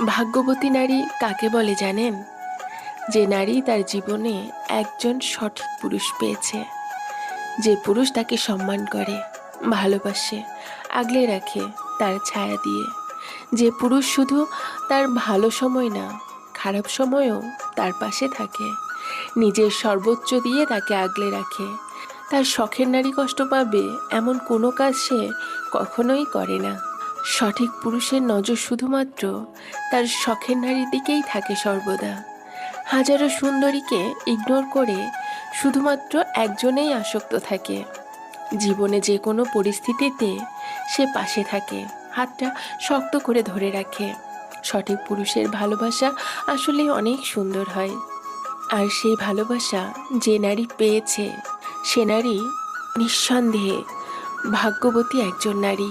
ভাগ্যবতী নারী কাকে বলে জানেন? যে নারী তার জীবনে একজন সঠিক পুরুষ পেয়েছে, যে পুরুষ তাকে সম্মান করে, ভালোবাসে, আগলে রাখে তার ছায়া দিয়ে। যে পুরুষ শুধু তার ভালো সময় না, খারাপ সময়েও তার পাশে থাকে, নিজের সর্বোচ্চ দিয়ে তাকে আগলে রাখে। তার শখের নারী কষ্ট পাবে এমন কোনো কাজ সে কখনোই করে না। সঠিক পুরুষের নজর শুধুমাত্র তার শখের নারীর দিকেই থাকে সর্বদা। হাজারো সুন্দরীকে ইগনোর করে শুধুমাত্র একজনেই আসক্ত থাকে। জীবনে যে কোনো পরিস্থিতিতে সে পাশে থাকে, হাতটা শক্ত করে ধরে রাখে। সঠিক পুরুষের ভালোবাসা আসলে অনেক সুন্দর হয়। আর সেই ভালোবাসা যে নারী পেয়েছে, সে নারী নিঃসন্দেহে ভাগ্যবতী একজন নারী।